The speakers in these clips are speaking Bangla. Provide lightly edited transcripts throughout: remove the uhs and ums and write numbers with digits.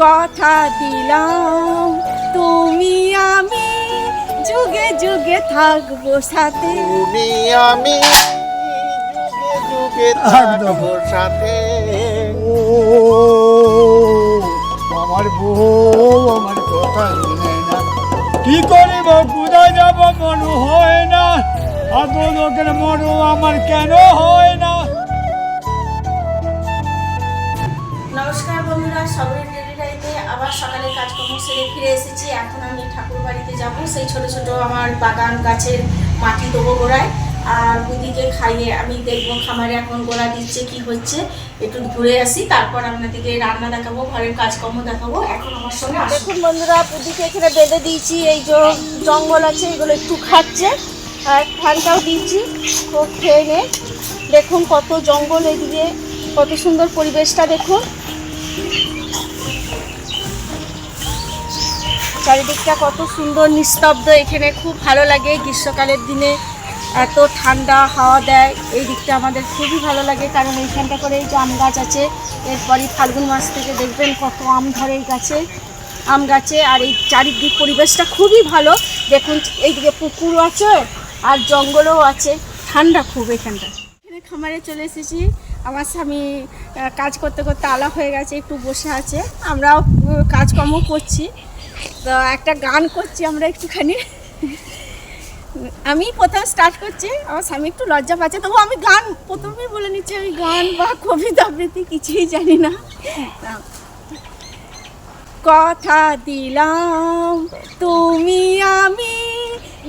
কথা দিলাম তুমি আমি যুগে যুগে থাকবো সাথে। তুমি আমি যুগে যুগে থাকবো সাথে। ও আমার বউ আমার কথা শুনে না, কি করিব কোথায় যাব মন হয় না, এত লোকের মন আমার কেন হয় না। নমস্কার বন্ধুরা, সবাই ডেলি লাইফে আবার সকালে কাজকর্ম সেরে ফিরে এসেছি। এখন আমি ঠাকুর বাড়িতে যাব, সেই ছোট ছোট আমার বাগান গাছের মাটি দেবো গোড়ায়, আর বুদিকে খাইয়ে আমি দেখবো খামারে এখন গোড়া দিচ্ছে কি হচ্ছে, একটু ঘুরে আসি, তারপর আপনাদেরকে রান্না দেখাবো, ঘরের কাজকর্ম দেখাবো। এখন আমার সঙ্গে দেখুন বন্ধুরা, বুদিকে এখানে বেঁধে দিয়েছি, এই যে জঙ্গল আছে এগুলো একটু খাচ্ছে, আর ধানটাও দিচ্ছি খুব খেয়ে নে। দেখুন কত জঙ্গল, এদিকে কত সুন্দর পরিবেশটা দেখুন, চারিদিকটা কত সুন্দর নিস্তব্ধ। এখানে খুব ভালো লাগে, গ্রীষ্মকালের দিনে এত ঠান্ডা হাওয়া দেয়, এই দিকটা আমাদের খুবই ভালো লাগে, কারণ এইখানটা করে এই যে আম গাছ আছে, এরপরই ফাল্গুন মাস থেকে দেখবেন কত আম ধরে এই গাছে, আম গাছে। আর এই চারিদিক পরিবেশটা খুবই ভালো। দেখুন এইদিকে পুকুরও আছে আর জঙ্গলও আছে, ঠান্ডা খুব এখানটা। এখানে খামারে চলে এসেছি, আমার স্বামী কাজ করতে করতে আলা হয়ে গেছে, একটু বসে আছে, আমরাও কাজকর্ম করছি। তো একটা গান করছি আমরা একটুখানি, আমি প্রথম স্টার্ট করছি, আমার স্বামী একটু লজ্জা পাচ্ছে, তবু আমি গান প্রথমেই বলে নিচ্ছি, আমি গান বা কবিতা আবৃত্তি কিছুই জানি না। কথা দিলাম তুমি আমি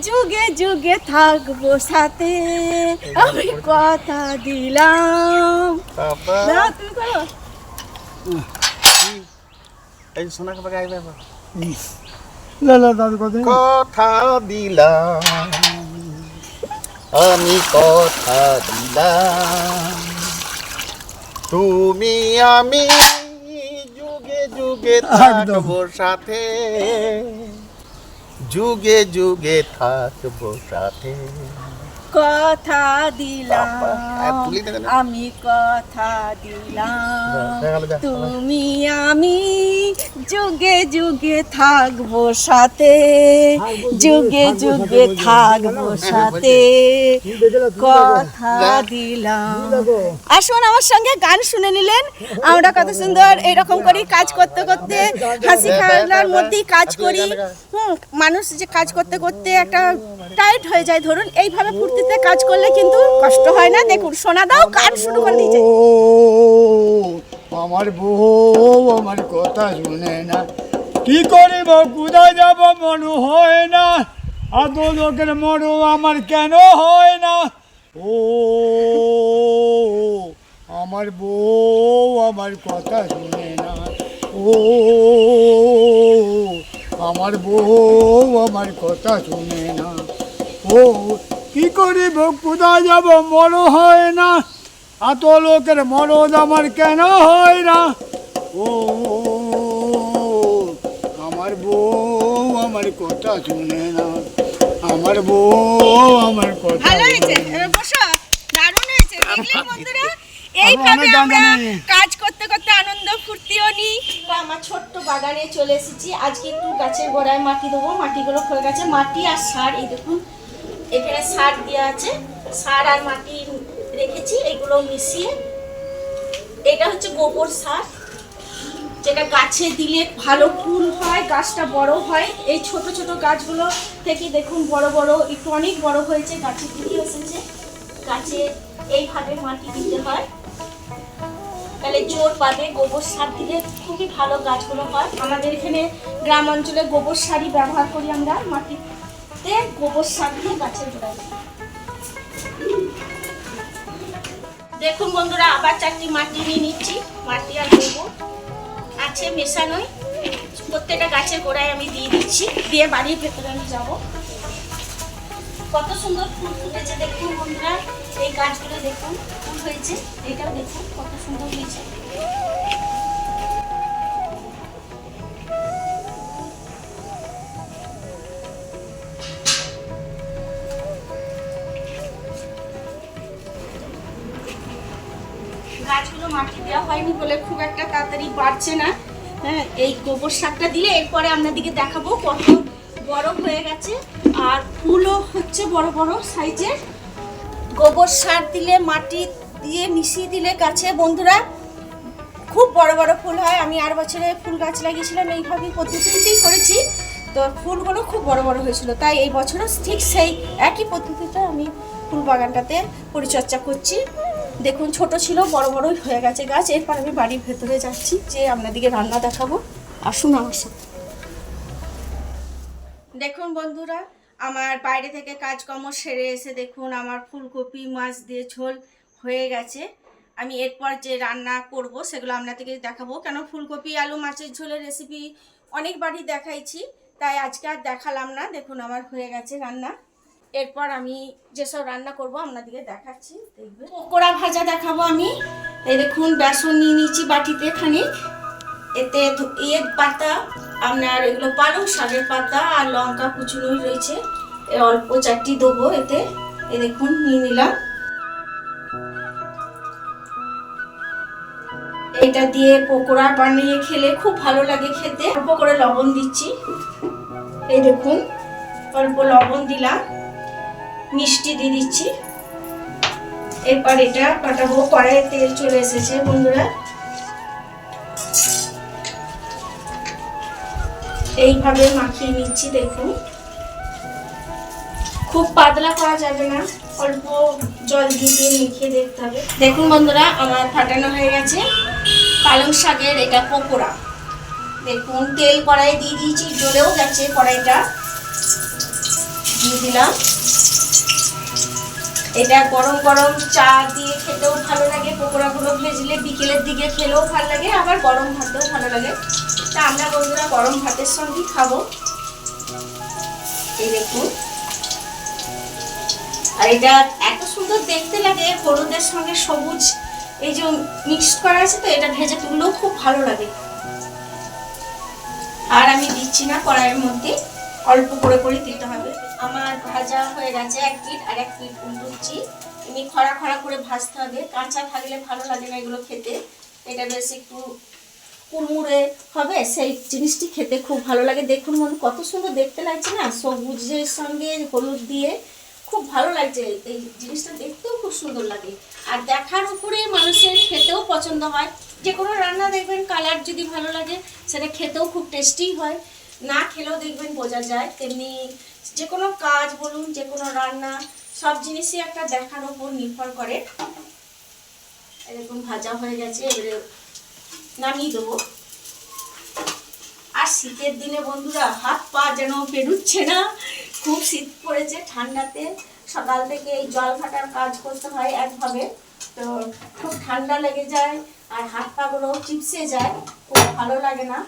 যুগে যুগে থাকবো সাথে, আমি কথা দিলাম। না তুমি করো, এই শোনা কথা গাইবে। দাদু কথা কথা দিলাম আমি, কথা দিলাম তুমি আমি যুগে যুগে থাকবো সাথে, যুগে যুগে থাকবো সাথে। কথা দিলাম তুলি দেন। আমি কথা দিলাম তুমি আমি যুগে যুগে থাকবো সাথে, যুগে যুগে থাকবো সাথে, কথা দিলাম। আসুন আমার সঙ্গে গান শুনে নিলেন, আমরা কত সুন্দর এরকম করি কাজ করতে করতে, হাসি খেলার মধ্যেই কাজ করি। মানুষ যে কাজ করতে করতে একটা টাইট হয়ে যায়, ধরুন এইভাবে ফুর্তিতে কাজ করলে কিন্তু কষ্ট হয় না। দেখুন সোনা দাও, গান শুরু করে দিয়েছে। আমার বউ আমার কথা শুনে না, কি করিব কোথায় যাব মন হয় না, এত লোকের মন আমার কেন হয় না। ও আমার বউ আমার কথা শুনে না, ও আমার বউ আমার কথা শুনে না। ও কি করিব কোথায় যাব মন হয় না, এত লোকের মরদ আমার কেন হয় না। ও আমার বউ আমার কথা শুনে না, আমার বউ আমার কথা। ভালো হয়েছে, এবার বসো, দারুণ হয়েছে। দেখলেন বন্ধুরা, এইভাবে আমরা কাজ করতে করতে আনন্দ ফুর্তিও নিই। আমার ছোট্ট বাগানে চলে এসেছি, আজকে একটু গাছের গোড়ায় মাটি দেবো, মাটিগুলো হয়ে গেছে, মাটি আর সার, এই দেখুন এখানে সার দেওয়া আছে, সার আর মাটি রেখেছি, এগুলো মিশিয়ে, এটা হচ্ছে গোবর সার, যেটা গাছে দিলে ভালো ফুল হয়, গাছটা বড় হয়। এই ছোট ছোট গাছগুলো থেকে দেখুন বড় বড়, একটু অনেক বড় হয়েছে, গাছে ফুল এসেছে। গাছে এইভাবে মাটি দিতে হয়, তাহলে জোর পাবে। গোবর সার দিলে খুবই ভালো গাছগুলো হয়। আমাদের এখানে গ্রাম অঞ্চলে গোবর সারই ব্যবহার করি আমরা, মাটিতে গোবর সার দিয়ে গাছের গোড়ায়। দেখুন বন্ধুরা, আবার চারটি মাটি নিয়ে নিচ্ছি, মাটি আর গোবর আছে মেশানোই, প্রত্যেকটা গাছের গোড়ায় আমি দিয়ে দিচ্ছি, দিয়ে বাড়ির ভেতরে আমি যাবো। কত সুন্দর ফুল ফুটেছে দেখুন বন্ধুরা, এই গাছগুলো দেখুন ফুল হয়েছে, এটাও দেখুন কত সুন্দর হয়েছে। গাছগুলো মাটি দেওয়া হয়নি বলে খুব একটা তাড়াতাড়ি বাড়ছে না, হ্যাঁ, এই গোবর সারটা দিলে এরপরে আপনাদেরকে দেখাবো কত বড় হয়ে গেছে। আর ফুলও হচ্ছে বড় বড় সাইজের। গোবর সার দিলে, মাটি দিয়ে মিশিয়ে দিলে গাছে বন্ধুরা খুব বড় বড় ফুল হয়। আমি আর বছরে ফুল গাছ লাগিয়েছিলাম, এইভাবেই পদ্ধতিতেই করেছি, তো ফুলগুলো খুব বড় বড় হয়েছিল। তাই এই বছরও ঠিক সেই একই পদ্ধতিতে আমি ফুল বাগানটাতে পরিচর্যা করছি। দেখুন ছোট ছিল, বড় বড়ই হয়ে গেছে গাছ। এরপর আমি বাড়ির ভেতরে যাচ্ছি, যে আপনাদেরকে রান্না দেখাবো। আসুন আমার সাথে। দেখুন বন্ধুরা, আমার বাইরে থেকে কাজকর্ম সেরে এসে দেখুন আমার ফুলকপি মাছ দিয়ে ঝোল হয়ে গেছে। আমি এরপর যে রান্না করব সেগুলো আপনাদেরকে দেখাবো। কেন ফুলকপি আলু মাছের ঝোলের রেসিপি অনেকবারই দেখাইছি, তাই আজকে আর দেখালাম না। দেখুন আমার হয়ে গেছে রান্না। এরপর আমি যেসব রান্না করব আপনাদেরকে দেখাচ্ছি, দেখবেন। পকোড়া ভাজা দেখাবো আমি। এই দেখুন বেসন নিয়ে নিয়েছি বাটিতে খানিক, এতে ইয়ের পাতা, আপনার এগুলো পালং শাকের পাতা আর লঙ্কা কুচুনোই রয়েছে, অল্প চারটি দেবো এতে। এই দেখুন নিয়ে নিলাম। এটা দিয়ে পকোড়া বানিয়ে খেলে খুব ভালো লাগে খেতে। অল্প করে লবণ দিচ্ছি, এই দেখুন অল্প লবণ দিলাম, মিষ্টি দিয়ে দিচ্ছি। এরপর এটা পাঠাবো। কড়াইয়ে তেল চলে এসেছে বন্ধুরা, এইভাবে মাখিয়ে নিচ্ছি। দেখুন খুব পাতলা করা যাবে না, অল্প জল দিয়ে মেখে দেখতে হবে। দেখুন বন্ধুরা আমার ফাটানো হয়ে গেছে পালং শাকের এটা পকোড়া। দেখুন তেল কড়াই দিয়ে দিয়েছি, জ্বলেও গেছে কড়াইটা, দিয়ে দিলাম। এটা গরম গরম চা দিয়ে খেতেও ভালো লাগে, পকোড়াগুলো ভেজলে বিকেলের দিকে খেলেও ভালো লাগে, আবার গরম ভাতেও ভালো লাগে। তা আমরা বন্ধুরা গরম ভাতের সঙ্গেই খাবো। এই দেখুন, আর এটা এত সুন্দর দেখতে লাগে, হলুদের সঙ্গে সবুজ এই যে মিক্সড করা আছে, তো এটা ভেজে তুললেও খুব ভালো লাগে। আর আমি দিচ্ছি না কড়াইয়ের মধ্যে, অল্প করে করে দিতে হবে। আমার ভাজা হয়ে গেছে এক পিঠ, আর এক পিঠ উল্টুচ্ছি। এমনি খড়া খড়া করে ভাজতে হবে, কাঁচা থাকলে ভালো লাগে না এগুলো খেতে। এটা বেশ একটু কুড়মুড়ে হবে, সেই জিনিসটি খেতে খুব ভালো লাগে। দেখুন মন কত সুন্দর দেখতে লাগছে না, সবুজের সঙ্গে হলুদ দিয়ে খুব ভালো লাগছে। এই জিনিসটা দেখতেও খুব সুন্দর লাগে, আর দেখার উপরে মানুষের খেতেও পছন্দ হয়। যে কোনো রান্না দেখবেন কালার যদি ভালো লাগে সেটা খেতেও খুব টেস্টি হয়, না খেলেও দেখবেন বোঝা যায়। তেমনি যে কোনো কাজ বলুন, যে কোনো রান্না, সব জিনিসই একটা দেখার উপর নির্ভর করে। এরকম ভাজা হয়ে গেছে, এবারে নামিয়ে দেবো। আর শীতের দিনে বন্ধুরা হাত পা যেন বেরুচ্ছে না, খুব শীত পড়েছে। ঠান্ডাতে সকাল থেকে এই জল ঘাটার কাজ করতে হয় একভাবে, তো খুব ঠান্ডা লেগে যায় আর হাত পাগুলো চিপসে যায়, খুব ভালো লাগে না।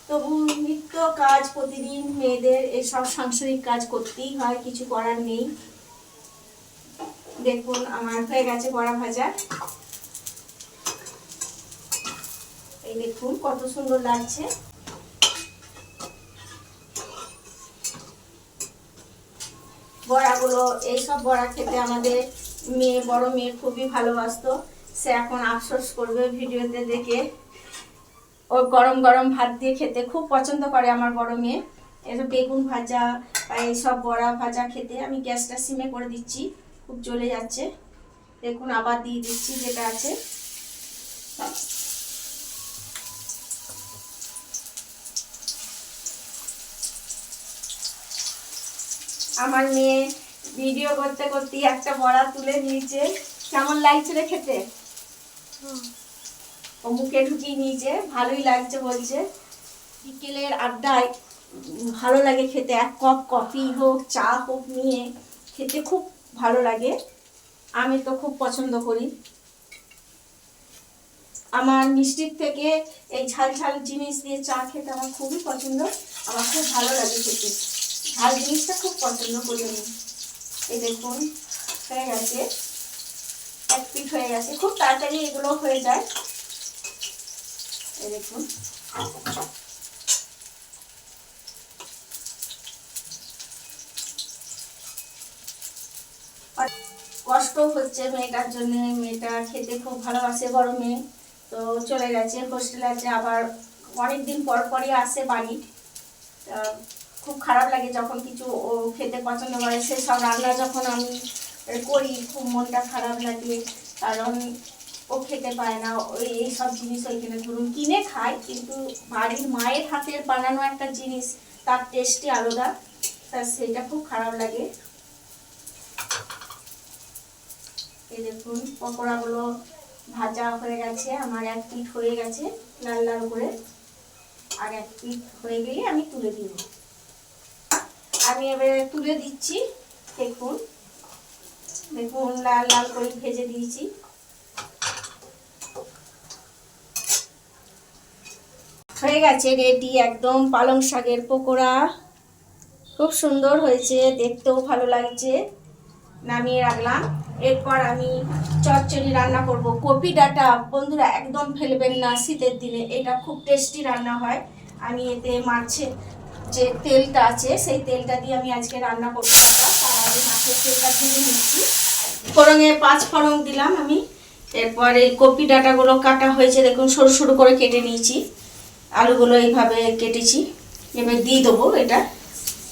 তবু নিত্য কাজ প্রতিদিন মেয়েদের এসব সাংসারিক কাজ করতেই হয়, কিছু করার নেই। দেখুন আমার হয়ে গেছে বড়া ভাজা। এই দেখুন কত সুন্দর লাগছে। বড়াগুলো, এইসব বড়া খেতে আমাদের মেয়ে, বড় মেয়ে খুবই ভালোবাসতো। সে এখন আফসোস করবে ভিডিওতে দেখে। ও গরম গরম ভাত দিয়ে খেতে খুব পছন্দ করে আমার বড় মেয়ে। এসব বেগুন ভাজা বা এইসব বড়া ভাজা খেতে। আমি গ্যাসটা সিমে করে দিচ্ছি, খুব জ্বলে যাচ্ছে। দেখুন আবার দিয়ে দিচ্ছি যেটা আছে। আমার মেয়ে ভিডিও করতে করতে একটা বড়া তুলে নিয়েছে। কেমন লাগছে রে খেতে? ও মুখে ঢুকিয়ে নিয়েছে, ভালোই লাগছে বলছে। বিকেলের আড্ডায় ভালো লাগে খেতে, এক কাপ কফি হোক চা হোক নিয়ে খেতে খুব ভালো লাগে। আমি তো খুব পছন্দ করি। আমার মিষ্টির থেকে এই ঝাল ঝাল জিনিস দিয়ে চা খেতে আমার খুবই পছন্দ, আমার খুব ভালো লাগে খেতে। ঝাল জিনিসটা খুব পছন্দ করি আমি। এই দেখুন হয়ে গেছে, এক পিঠ হয়ে গেছে, খুব তাড়াতাড়ি এগুলো হয়ে যায়। এই দেখুন কষ্ট হচ্ছে মেয়েটার জন্য, মেয়েটা খেতে খুব ভালোবাসে বড় মেয়ে, তো চলে গেছে, হোস্টেলে আছে, আবার অনেকদিন পর পরই আসে বাড়ি। খুব খারাপ লাগে যখন কিছু ও খেতে পছন্দ করে, সেসব রান্না যখন আমি করি খুব মনটা খারাপ লাগে, কারণ ও খেতে পায় না। ওই এইসব জিনিস ওইখানে ধরুন কিনে খায়, কিন্তু বাড়ির মায়ের হাতের বানানো একটা জিনিস তার টেস্টই আলাদা, তা সেটা খুব খারাপ লাগে। এই দেখুন পকোড়াগুলো ভাজা হয়ে গেছে, আমার এক পিঠ হয়ে গেছে লাল লাল করে, আর এক পিঠ হয়ে গেলে আমি তুলে দিব। আমি এবারে তুলে দিচ্ছি। দেখুন দেখুন লাল লাল করে ভেজে দিয়েছি। হয়ে গেছে রেডি একদম পালং শাকের পকোড়া। খুব সুন্দর হয়েছে, দেখতেও ভালো লাগছে। নামিয়ে রাখলাম। এরপর আমি চচ্চড়ি রান্না করব। কপি ডাঁটা বন্ধুরা একদম ফেলবেন না শীতের দিনে, এটা খুব টেস্টি রান্না হয়। আমি এতে মাছের যে তেলটা আছে সেই তেলটা দিয়ে আমি আজকে রান্না করবো। তার আগে মাছের তেলটা ভেজে নিচ্ছি। ফোড়নে 5 ফোড়ন দিলাম আমি। এরপর এই কপি ডাঁটাগুলো কাটা হয়েছে, দেখুন সরু সরু করে কেটে নিয়েছি। আলুগুলো এইভাবে কেটেছি, এবার দিয়ে দেবো। এটা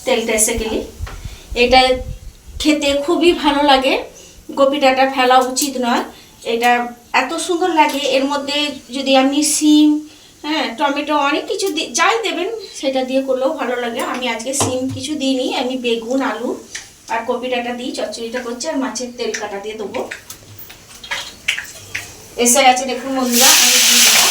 তেলটা এসে গেলে এটা খেতে খুবই ভালো লাগে। কপি ডাঁটা ফেলা উচিত নয়, এটা এত সুন্দর লাগে। এর মধ্যে যদি আপনি সিম, হ্যাঁ টমেটো, অনেক কিছু যাই দেবেন সেটা দিয়ে করলেও ভালো লাগে। আমি আজকে সিম কিছু দিইনি, আমি বেগুন আলু আর কপি ডাঁটা দিয়ে চচ্চড়িটা করছি, আর মাছের তেল কাটা দিয়ে দেবো। এসে গেছে দেখুন বন্ধুরা, আমি দিয়ে দেবো।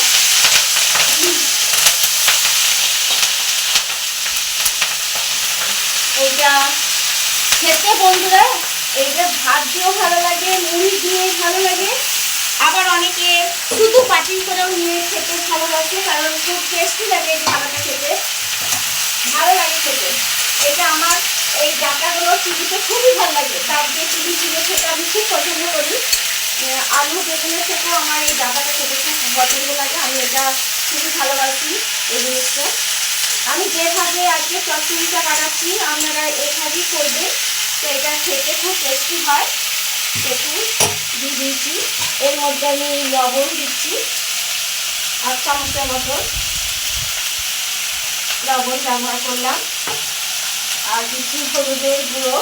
এইটা খেতে বন্ধুরা, এইটা ভাত দিয়েও ভালো লাগে, মুড়ি দিয়ে ভালো লাগে, আবার অনেকে শুধু পাটি করেও নিয়ে খেতে ভালোবাসে, কারণ খুব টেস্টি লাগে এই খাবারটা খেতে, ভালো লাগে খেতে। এটা আমার এই ডাঁটাগুলো চিবিতে খুবই ভালো লাগে, তার দিয়ে চিবিয়ে খেতে আমি খুব পছন্দ করি। আলু বেগুনের থেকেও আমার এই ডাঁটাটা খেতে খুব পছন্দ লাগে, আমি এটা খুবই ভালোবাসি এই জিনিসটা। আমি যেভাবে আজকে চচ্চড়িটা বানাচ্ছি আপনারা এইভাবেই করবেন, তো এটা খেতে খুব টেস্টি হয়। দেখুন দিয়ে দিয়েছি, এর মধ্যে আমি লবণ দিচ্ছি 8 চামচের মতো লবণ ব্যবহার করলাম, আর কিছু হলুদের গুঁড়ো,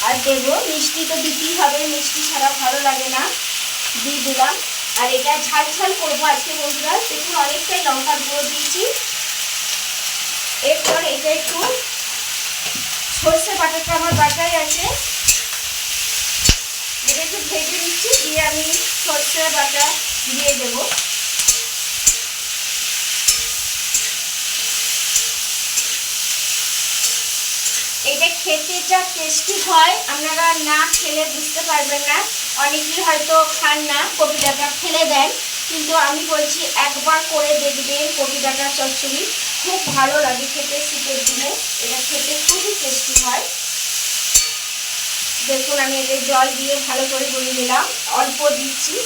আর দেবো মিষ্টি, তো দিতেই হবে, মিষ্টি ছাড়া ভালো লাগে না, দিয়ে দিলাম। আর এটা ঝাল ঝাল করবো আজকে বন্ধুরা। দেখুন অনেকটাই লঙ্কার গুঁড়ো দিয়েছি। এরপর এটা একটু সর্ষে বাটাটা আমার বাটাই আছে, এটা একটু ভেজে দিচ্ছি, দিয়ে আমি সর্ষে বাটা দিয়ে দেবো। এটা খেতে যা টেস্টি হয় আপনারা না খেলে বুঝতে পারবেন না। অনেকেই হয়তো খান না, কপি ডাঁটা ফেলে দেন, কিন্তু আমি বলছি একবার করে দেখবেন কপি ডাঁটার চচ্চড়ি, খুব ভালো লাগে খেতে শীতের দিনে, এটা খেতে খুবই টেস্টি হয়। দেখুন আমি এতে জল দিয়ে ভালো করে গুলিয়ে নিলাম, অল্প দিচ্ছি।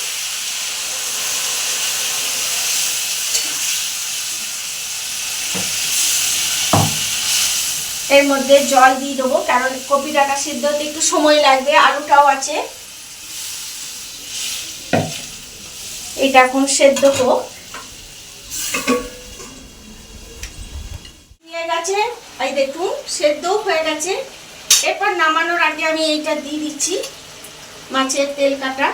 এর মধ্যে জল দিয়ে দেবো, কারণ কপি ডাঁটা সিদ্ধ হতে একটু সময় লাগবে, আলুটাও আছে। এটা এখন সেদ্ধ হোক। হয়ে গেছে, এই দেখুন সেদ্ধও হয়ে গেছে। এরপর নামানোর আগে আমি এইটা দিয়ে দিচ্ছি মাছের তেল কাটা।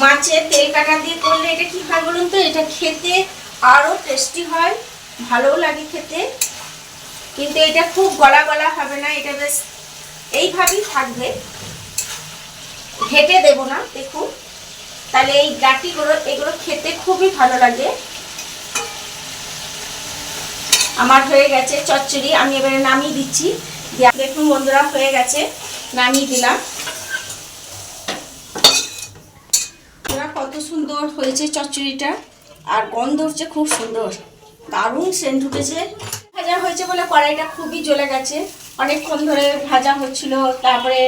মাছের তেল কাটা দিয়ে করলে এটা কি হয় বলুন তো, এটা খেতে আরো টেস্টি হয়, ভালোও লাগে খেতে, কিন্তু এটা খুব গলা গলা হবে না, এটা বেশ এইভাবেই থাকবে, ঘেটে দেব না। দেখুন তাহলে এই ডাঁটিগুলো এগুলো খেতে খুবই ভালো লাগে। আমার হয়ে গেছে চচ্চড়ি, আমি এবারে নামিয়ে দিচ্ছি। দেখুন বন্ধুরা হয়ে গেছে, নামিয়ে দিলাম। কত সুন্দর হয়েছে চচ্চড়িটা, আর গন্ধ হচ্ছে খুব সুন্দর, দারুণ সেন্ট উঠেছে। ভাজা হয়েছে বলে কড়াইটা খুবই জ্বলে গেছে, অনেকক্ষণ ধরে ভাজা হচ্ছিল, তারপরে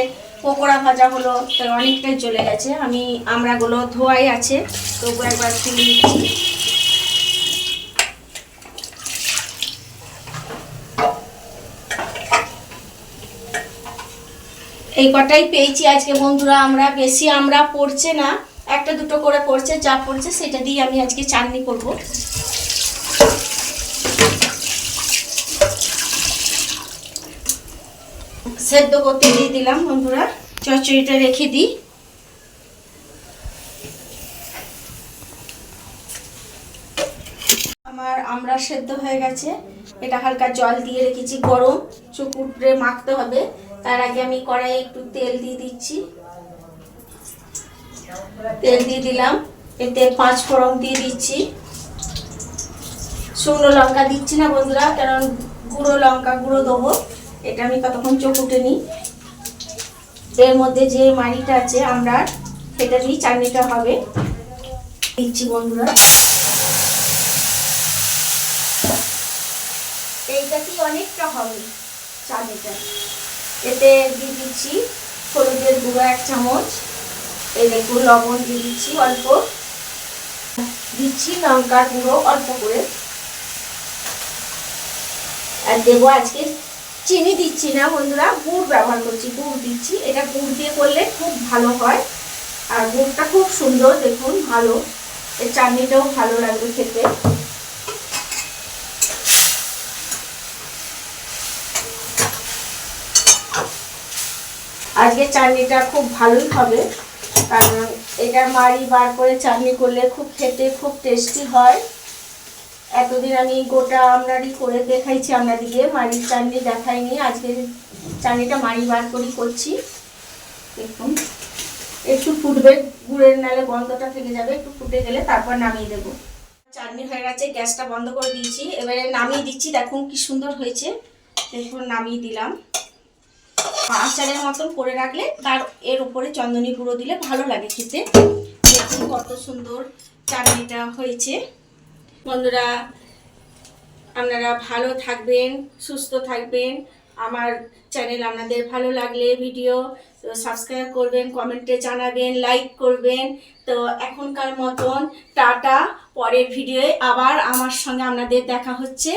পকোড়া ভাজা হলো, তো অনেকটাই জ্বলে গেছে। আমি আমড়াগুলো ধোয়াই আছে, তবু একবার তুলে নিচ্ছি। এই কটাই পেয়েছি আজকে বন্ধুরা, আমরা বেশি আমরা পড়ছে না, একটা দুটো করে পড়ছে, যা পড়ছে সেটা দিয়ে আমি আজকে চাটনি করব। সেদ্ধ করতে দিয়ে দিলাম বন্ধুরা, চচ্চড়িটা রেখে দিই। আমার আমরা সেদ্ধ হয়ে গেছে, এটা হালকা জল দিয়ে রেখেছি গরম, চুকুটে মাখতে হবে। তার আগে আমি কড়াইয়ে একটু তেল দিয়ে দিচ্ছি, তেল দিয়ে দিলাম, এতে 5 ফোড়ন দিয়ে দিচ্ছি। শুকনো লঙ্কা দিচ্ছি না বন্ধুরা, কারণ গুঁড়ো লঙ্কা গুঁড়ো দেবো, এটা আমি ততক্ষণ চকুটে নিই। এর মধ্যে যে মাড়িটা আছে আমরা, সেটা দিয়ে চাটনিটা হবে, দিচ্ছি বন্ধুরা। এইটা কি অনেকটা হবে চাটনিটা। এতে দিয়ে দিচ্ছি হলুদের গুঁড়ো 1 চামচ, এই দেখুন লবণ দিয়ে দিচ্ছি অল্প, দিচ্ছি লঙ্কার গুঁড়ো অল্প করে, আর দেবো আজকে চিনি দিচ্ছি না বন্ধুরা, গুড় ব্যবহার করছি, গুড় দিচ্ছি। এটা গুড় দিয়ে করলে খুব ভালো হয়, আর গুড়টা খুব সুন্দর, দেখুন ভালো, এই চাটনিটাও ভালো লাগবে খেতে। আজকে চাটনিটা খুব ভালোই হবে, কারণ এটা মাড়ি বার করে চাটনি করলে খুব খেতে খুব টেস্টি হয়। এতদিন আমি গোটা আমড়ারই করে দেখাইছি আপনাদেরকে, মাড়ির চাটনি দেখাইনি, আজকে চাটনিটা মাড়ি বার করেই করছি। দেখুন একটু ফুটবে, গুড়ের নালে গন্ধটা থেকে যাবে, একটু ফুটে গেলে তারপর নামিয়ে দেব। চাটনি হয়ে গেছে, গ্যাসটা বন্ধ করে দিয়েছি, এবারে নামিয়ে দিচ্ছি। দেখুন কি সুন্দর হয়েছে, দেখুন নামিয়ে দিলাম। আচারের মতন করে রাখলে তার এর উপরে চন্দনী গুঁড়ো দিলে ভালো লাগে খেতে। দেখুন কত সুন্দর চাটনিটা হয়েছে। বন্ধুরা আপনারা ভালো থাকবেন, সুস্থ থাকবেন। আমার চ্যানেল আপনাদের ভালো লাগলে ভিডিও সাবস্ক্রাইব করবেন, কমেন্টে জানাবেন, লাইক করবেন। তো এখনকার মতন টাটা, পরের ভিডিওয়ে আবার আমার সঙ্গে আপনাদের দেখা হচ্ছে।